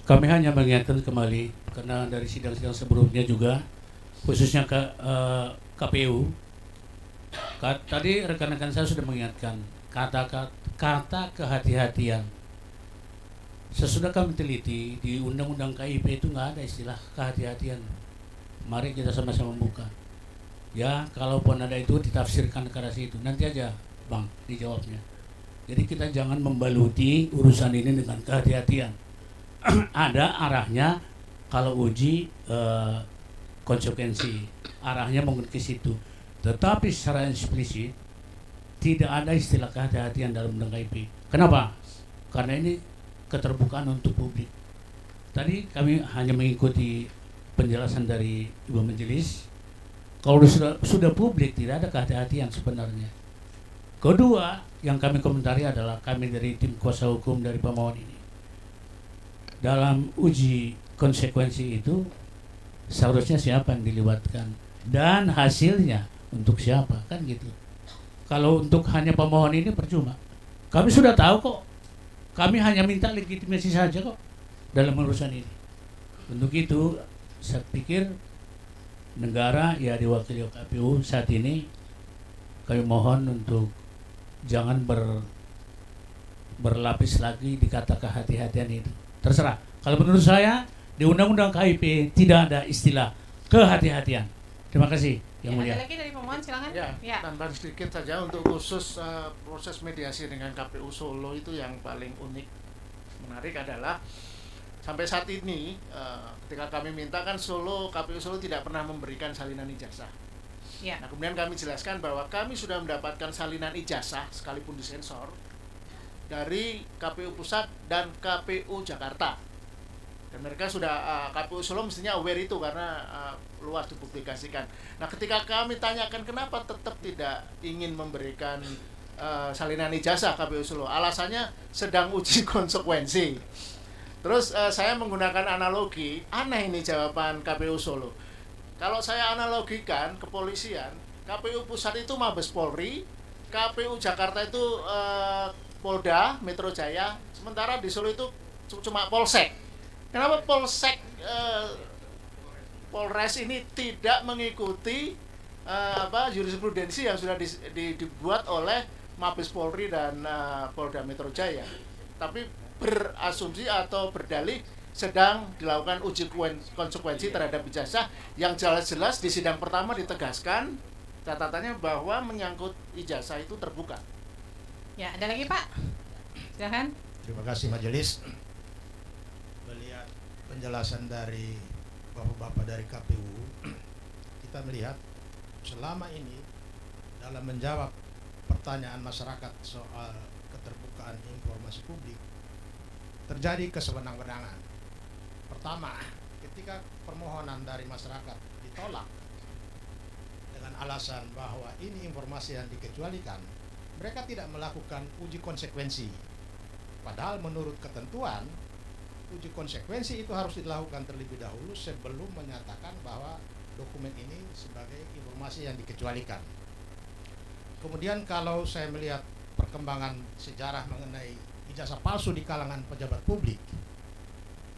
Kami hanya mengingatkan kembali karena dari sidang-sidang sebelumnya juga khususnya ke KPU tadi rekan-rekan saya sudah mengingatkan kata kehati-hatian. Sesudah kami teliti di Undang-Undang KIP itu nggak ada istilah kehati-hatian. Mari kita sama-sama buka. Ya, kalaupun ada itu ditafsirkan ke arah situ. Nanti aja, Bang, dijawabnya. Jadi kita jangan membaluti urusan ini dengan kehati-hatian. Ada arahnya kalau uji konsekuensi, arahnya mungkin ke situ. Tetapi secara eksplisit tidak ada istilah kehati-hatian dalam Undang KIP. Kenapa? Karena ini keterbukaan untuk publik. Tadi kami hanya mengikuti penjelasan dari Ibu Majelis. Kalau sudah publik tidak ada kehati-hatian sebenarnya. Kedua, yang kami komentari adalah kami dari tim kuasa hukum dari pemohon ini. Dalam uji konsekuensi itu seharusnya siapa yang dilibatkan dan hasilnya untuk siapa, kan gitu. Kalau untuk hanya pemohon ini percuma. Kami sudah tahu kok. Kami hanya minta legitimasi saja kok dalam urusan ini. Untuk itu saya pikir negara ya diwakili KPU saat ini kami mohon untuk jangan berlapis lagi di kata kehati-hatian itu. Terserah. Kalau menurut saya di Undang-Undang KIP tidak ada istilah kehati-hatian. Terima kasih yang mulia. Ada lagi dari pemohon, silakan. Ya, tambahan sedikit saja untuk khusus proses mediasi dengan KPU Solo itu yang paling unik, menarik adalah sampai saat ini ketika kami minta kan KPU Solo tidak pernah memberikan salinan ijazah. Ya. Nah, kemudian kami jelaskan bahwa kami sudah mendapatkan salinan ijazah sekalipun disensor dari KPU Pusat dan KPU Jakarta. Dan mereka sudah KPU Solo mestinya aware itu karena luas dipublikasikan. Nah, ketika kami tanyakan kenapa tetap tidak ingin memberikan salinan ijazah KPU Solo, alasannya sedang uji konsekuensi. Terus saya menggunakan analogi, aneh ini jawaban KPU Solo. Kalau saya analogikan kepolisian, KPU Pusat itu Mabes Polri, KPU Jakarta itu Polda Metro Jaya, sementara di Solo itu cuma Polsek. Kenapa Polres ini tidak mengikuti jurisprudensi yang sudah dibuat oleh Mabes Polri dan Polda Metro Jaya, tapi berasumsi atau berdalih sedang dilakukan uji konsekuensi terhadap ijazah yang jelas-jelas di sidang pertama ditegaskan catatannya bahwa menyangkut ijazah itu terbuka. Ya, ada lagi Pak? Silakan. Terima kasih majelis. Melihat penjelasan dari bapak-bapak dari KPU, kita melihat selama ini dalam menjawab pertanyaan masyarakat soal keterbukaan informasi publik terjadi kesewenang-wenangan. Pertama, ketika permohonan dari masyarakat ditolak dengan alasan bahwa ini informasi yang dikecualikan, mereka tidak melakukan uji konsekuensi. Padahal menurut ketentuan, uji konsekuensi itu harus dilakukan terlebih dahulu sebelum menyatakan bahwa dokumen ini sebagai informasi yang dikecualikan. Kemudian kalau saya melihat perkembangan sejarah mengenai ijazah palsu di kalangan pejabat publik,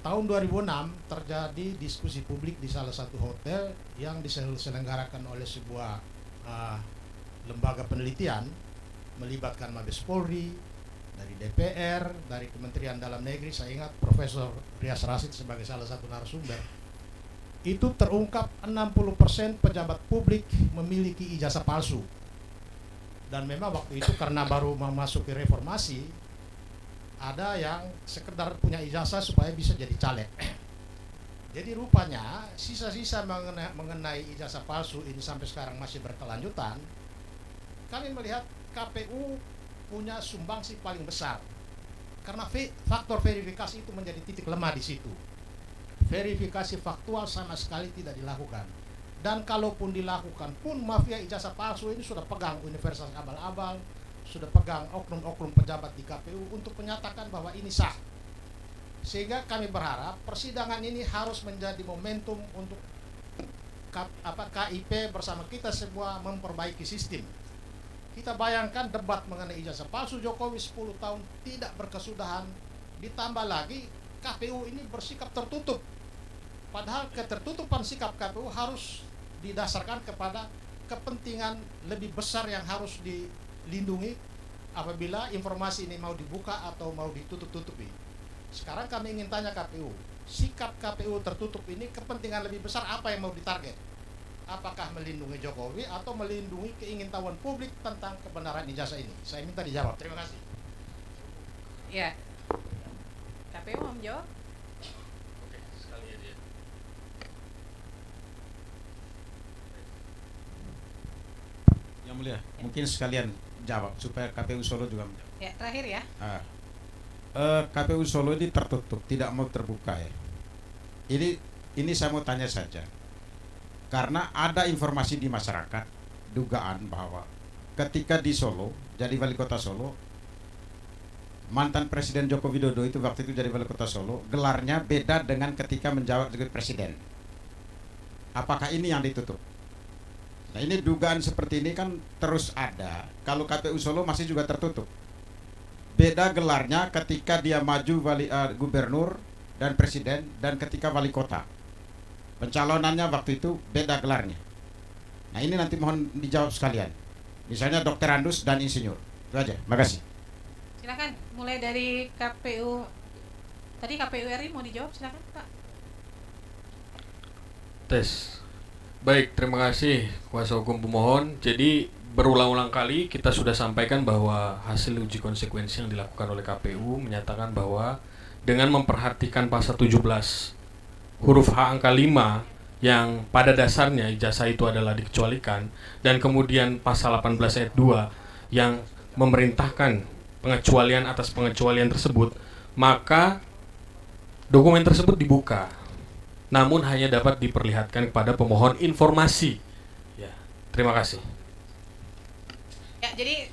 tahun 2006 terjadi diskusi publik di salah satu hotel yang diselenggarakan oleh sebuah lembaga penelitian melibatkan Mabes Polri, dari DPR, dari Kementerian Dalam Negeri. Saya ingat Profesor Rias Rasid sebagai salah satu narasumber. Itu terungkap 60% pejabat publik memiliki ijazah palsu. Dan memang waktu itu karena baru memasuki reformasi, ada yang sekedar punya ijazah supaya bisa jadi caleg. Jadi rupanya sisa-sisa mengenai ijazah palsu ini sampai sekarang masih berkelanjutan. Kami melihat KPU punya sumbangsi paling besar karena faktor verifikasi itu menjadi titik lemah di situ. Verifikasi faktual sama sekali tidak dilakukan, dan kalaupun dilakukan pun mafia ijazah palsu ini sudah pegang universitas abal-abal, sudah pegang oknum-oknum pejabat di KPU untuk menyatakan bahwa ini sah. Sehingga kami berharap persidangan ini harus menjadi momentum untuk KIP bersama kita semua memperbaiki sistem. Kita bayangkan debat mengenai ijazah palsu Jokowi 10 tahun tidak berkesudahan, ditambah lagi KPU ini bersikap tertutup. Padahal ketertutupan sikap KPU harus didasarkan kepada kepentingan lebih besar yang harus dilindungi apabila informasi ini mau dibuka atau mau ditutup-tutupi. Sekarang kami ingin tanya KPU, sikap KPU tertutup ini kepentingan lebih besar apa yang mau ditarget? Apakah melindungi Jokowi atau melindungi keingintahuan publik tentang kebenaran ijazah ini? Saya minta dijawab. Terima kasih. Ya. KPU mau menjawab? Oke, sekali aja. Yang mulia, mungkin sekalian jawab supaya KPU Solo juga menjawab. Ya, terakhir ya. KPU Solo ini tertutup, tidak mau terbuka ya. Ini saya mau tanya saja. Karena ada informasi di masyarakat, dugaan bahwa ketika di Solo, jadi wali kota Solo, mantan Presiden Joko Widodo itu waktu itu jadi wali kota Solo, gelarnya beda dengan ketika menjabat sebagai presiden. Apakah ini yang ditutup? Nah, ini dugaan seperti ini kan terus ada. Kalau KPU Solo masih juga tertutup. Beda gelarnya ketika dia maju gubernur dan presiden dan ketika wali kota. Pencalonannya waktu itu beda gelarnya. Nah, ini nanti mohon dijawab sekalian. Misalnya Dr. Andus dan insinyur. Itu aja. Makasih. Silakan mulai dari KPU. Tadi KPU RI mau dijawab, silakan Pak. Tes. Baik, terima kasih kuasa hukum pemohon. Jadi berulang-ulang kali kita sudah sampaikan bahwa hasil uji konsekuensi yang dilakukan oleh KPU menyatakan bahwa dengan memperhatikan pasal 17 huruf H angka 5 yang pada dasarnya ijazah itu adalah dikecualikan, dan kemudian pasal 18 ayat 2 yang memerintahkan pengecualian atas pengecualian tersebut, maka dokumen tersebut dibuka, namun hanya dapat diperlihatkan kepada pemohon informasi. Ya, terima kasih. Ya, jadi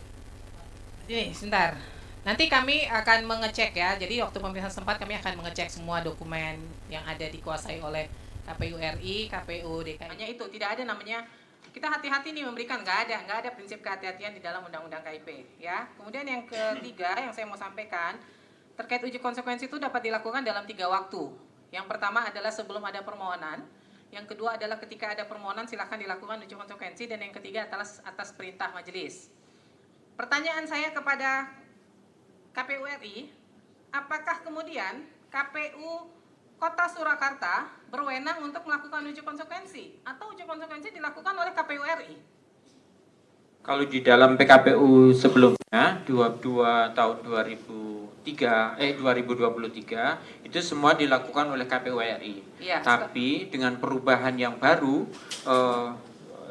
ini sebentar. Nanti kami akan mengecek ya. Jadi waktu pemeriksaan sempat kami akan mengecek semua dokumen yang ada dikuasai oleh KPU RI, KPU DKI. Hanya itu, tidak ada namanya. Kita hati-hati nih memberikan, nggak ada prinsip kehati-hatian di dalam Undang-Undang KIP ya. Kemudian yang ketiga yang saya mau sampaikan terkait uji konsekuensi itu dapat dilakukan dalam 3 waktu. Yang pertama adalah sebelum ada permohonan, yang kedua adalah ketika ada permohonan silakan dilakukan uji konsekuensi, dan yang ketiga adalah atas perintah majelis. Pertanyaan saya kepada KPU RI, apakah kemudian KPU Kota Surakarta berwenang untuk melakukan uji konsekuensi atau uji konsekuensi dilakukan oleh KPU RI? Kalau di dalam PKPU sebelumnya 22 tahun 2023 itu semua dilakukan oleh KPU RI. Ya, tapi dengan perubahan yang baru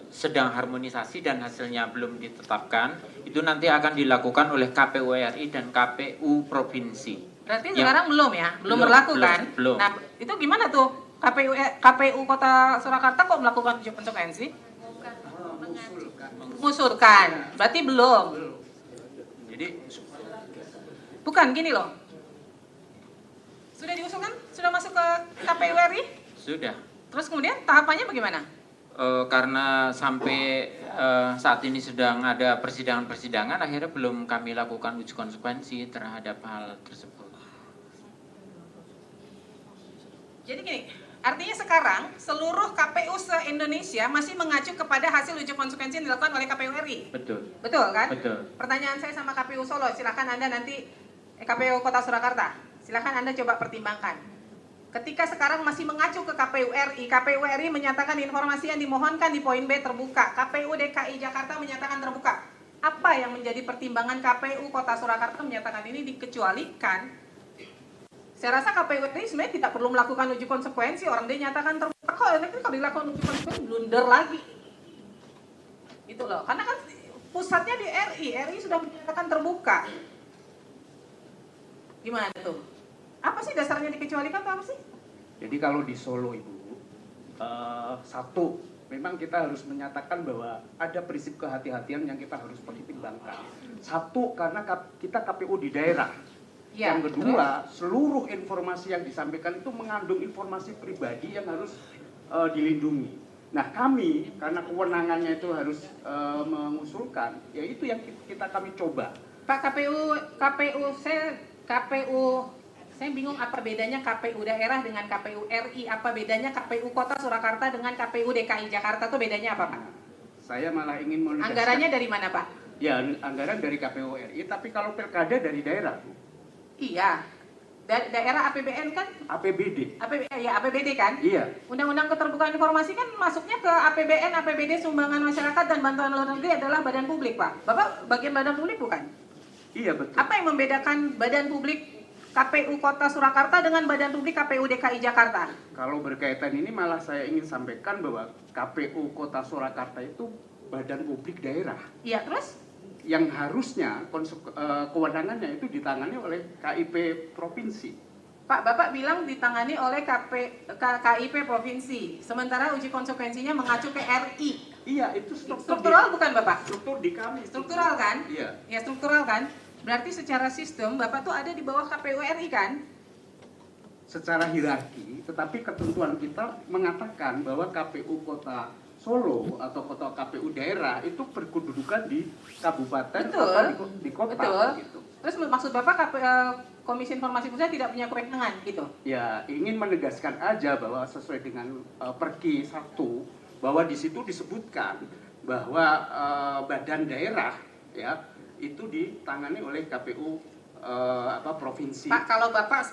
sedang harmonisasi dan hasilnya belum ditetapkan, itu nanti akan dilakukan oleh KPU RI dan KPU provinsi. Berarti sekarang belum ya? Belum berlaku kan? Belum. Nah, itu gimana tuh? KPU Kota Surakarta kok melakukan uji konsekuensi? Mengusulkan. Berarti belum. Jadi Bukan, gini loh. Sudah diusulkan? Sudah masuk ke KPU RI? sudah. Terus kemudian tahapannya bagaimana? Karena sampai saat ini sedang ada persidangan-persidangan, akhirnya belum kami lakukan uji konsekuensi terhadap hal tersebut. Jadi gini, artinya sekarang seluruh KPU se-Indonesia masih mengacu kepada hasil uji konsekuensi yang dilakukan oleh KPU RI. Betul. Betul kan? Betul. Pertanyaan saya sama KPU Solo, silakan Anda nanti KPU Kota Surakarta, silakan Anda coba pertimbangkan. Ketika sekarang masih mengacu ke KPU RI menyatakan informasi yang dimohonkan di poin B terbuka, KPU DKI Jakarta menyatakan terbuka. Apa yang menjadi pertimbangan KPU Kota Surakarta menyatakan ini dikecualikan? Saya rasa KPU RI sebenarnya tidak perlu melakukan uji konsekuensi, orang dia nyatakan terbuka. Kok ini kalau dilakukan uji konsekuensi blunder lagi. Itu loh, karena kan pusatnya di RI sudah menyatakan terbuka. Gimana tuh? Apa sih dasarnya dikecualikan atau apa sih? Jadi kalau di Solo Ibu, satu, memang kita harus menyatakan bahwa ada prinsip kehati-hatian yang kita harus pertimbangkan. Satu, karena kita KPU di daerah. Ya, Yang kedua, seluruh informasi yang disampaikan itu mengandung informasi pribadi yang harus dilindungi. Nah kami, karena kewenangannya itu harus mengusulkan, ya itu yang kami coba. Pak KPU Saya bingung apa bedanya KPU daerah dengan KPU RI, apa bedanya KPU Kota Surakarta dengan KPU DKI Jakarta tuh bedanya apa, Pak? Saya malah ingin menegaskan. Anggarannya dari mana, Pak? Ya, anggaran dari KPU RI, tapi kalau pilkada dari daerah, Bu. Iya. Daerah APBN kan? APBD. Ya APBD kan? Iya. Undang-undang Keterbukaan Informasi kan masuknya ke APBN, APBD, sumbangan masyarakat dan bantuan luar negeri adalah badan publik, Pak. Bapak bagian badan publik bukan? Iya, betul. Apa yang membedakan badan publik KPU Kota Surakarta dengan badan publik KPU DKI Jakarta? Kalau berkaitan ini malah saya ingin sampaikan bahwa KPU Kota Surakarta itu badan publik daerah. Iya, terus? Yang harusnya kewenangannya itu ditangani oleh KIP provinsi. Pak, Bapak bilang ditangani oleh KIP provinsi, sementara uji konsekuensinya mengacu ke RI. Iya, itu Struktural bukan, Bapak? struktur di kami. Struktural kan? Iya. Ya, struktural kan? Berarti secara sistem Bapak tuh ada di bawah KPU RI kan? Secara hierarki, tetapi ketentuan kita mengatakan bahwa KPU Kota Solo atau KPU daerah itu berkedudukan di kabupaten, Betul. kota, di kota. Betul. Gitu. Terus maksud Bapak Komisi Informasi Pusat tidak punya kewenangan gitu? Ya, ingin menegaskan aja bahwa sesuai dengan Perki 1 bahwa di situ disebutkan bahwa badan daerah ya itu ditangani oleh KPU provinsi. Pak, kalau Bapak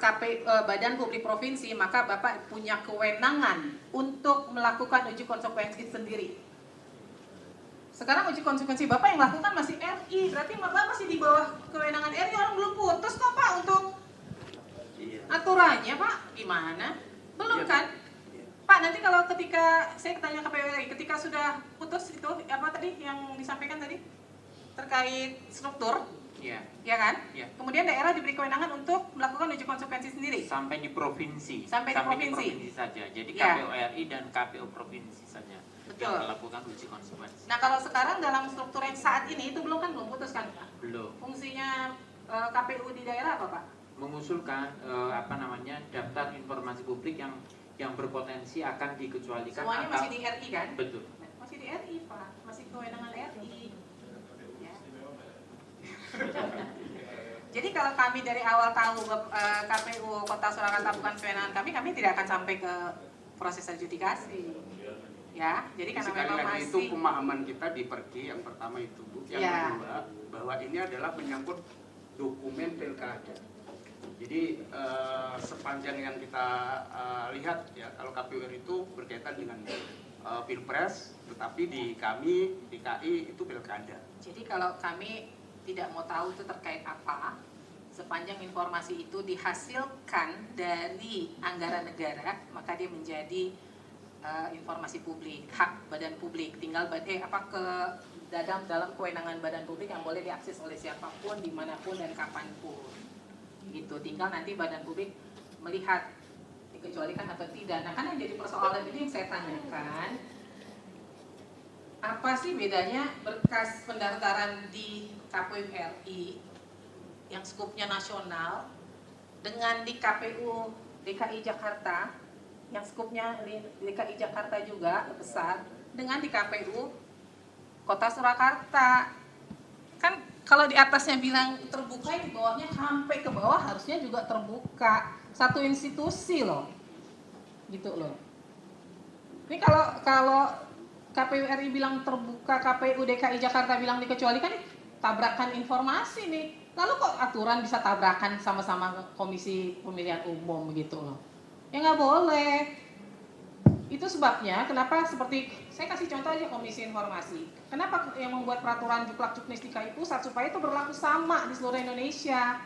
Badan Publik Provinsi, maka Bapak punya kewenangan untuk melakukan uji konsekuensi sendiri. Sekarang uji konsekuensi Bapak yang lakukan masih RI, berarti Bapak masih di bawah kewenangan RI, orang belum putus kok Pak untuk aturannya Pak, gimana? Belum kan? Pak, nanti kalau ketika, saya tanya KPU RI, ketika sudah putus itu, apa tadi yang disampaikan tadi? Terkait struktur, Iya. ya kan? Iya. Kemudian daerah diberi kewenangan untuk melakukan uji konsekuensi sendiri. Sampai di provinsi. Sampai di provinsi. saja. Jadi Ya. KPU RI dan KPU provinsi saja Betul. yang melakukan uji konsekuensi. Nah, kalau sekarang dalam struktur yang saat ini itu belum putus kan, Pak? Belum. Fungsinya KPU di daerah apa, Pak? Mengusulkan daftar informasi publik yang berpotensi akan dikecualikan. Semuanya masih di RI kan? Betul. Masih di RI, Pak. Masih kewenangan RI. Ya. Jadi kalau kami dari awal tahu KPU Kota Surakarta bukan kewenangan kami tidak akan sampai ke proses adjudikasi. Ya, jadi karena Sekali memang lagi itu masih pemahaman kita di Perki yang pertama itu, Bu. Yang Ya. kedua, bahwa ini adalah menyangkut dokumen pilkada. Jadi sepanjang yang kita lihat ya, kalau KPU itu berkaitan dengan pilpres, tetapi di kami DKI itu pilkada. Jadi kalau kami tidak mau tahu itu terkait apa, sepanjang informasi itu dihasilkan dari anggaran negara, maka dia menjadi informasi publik, hak badan publik. Tinggal dalam kewenangan badan publik yang boleh diakses oleh siapapun, dimanapun dan kapanpun. Gitu. Tinggal nanti badan publik melihat dikecualikan atau tidak. Nah, kan yang jadi persoalan ini yang saya tanyakan, apa sih bedanya berkas pendaftaran di KPU RI yang skupnya nasional dengan di KPU DKI Jakarta yang skupnya di DKI Jakarta juga besar dengan di KPU Kota Surakarta? Kan kalau di atasnya bilang terbuka, di bawahnya sampai ke bawah harusnya juga terbuka. Satu institusi loh, gitu loh. Ini kalau KPU RI bilang terbuka, KPU DKI Jakarta bilang dikecualikan, ini tabrakan informasi nih. Lalu kok aturan bisa tabrakan sama-sama Komisi Pemilihan Umum gitu loh? Ya nggak boleh. Itu sebabnya kenapa seperti saya kasih contoh aja Komisi Informasi. Kenapa yang membuat peraturan juklak juknis DKI pusat supaya itu berlaku sama di seluruh Indonesia.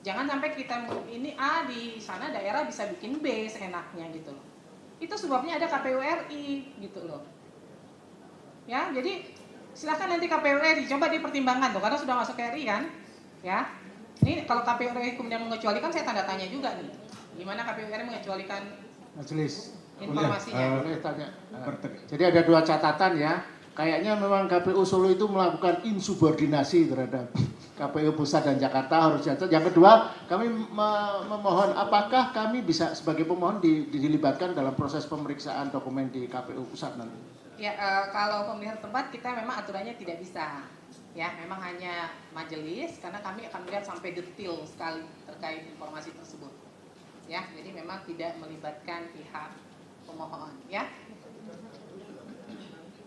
Jangan sampai kita ini A di sana daerah bisa bikin B seenaknya gitu loh. Itu sebabnya ada KPU RI gitu loh. Ya, jadi silakan nanti KPU RI coba dipertimbangkan tuh karena sudah masuk ke RI kan. Ya. Ini kalau KPU RI kemudian mengecualikan saya tanda tanya juga nih. Gimana KPU RI mengecualikan Majelis. informasinya? Boleh tanya. Jadi ada dua catatan ya. Kayaknya memang KPU Solo itu melakukan insubordinasi terhadap KPU Pusat dan Jakarta harusnya. Yang kedua, kami memohon apakah kami bisa sebagai pemohon dilibatkan dalam proses pemeriksaan dokumen di KPU Pusat nanti? Ya, kalau pemilihan tempat kita memang aturannya tidak bisa. Ya, memang hanya majelis karena kami akan melihat sampai detail sekali terkait informasi tersebut. ya. Jadi memang tidak melibatkan pihak pemohon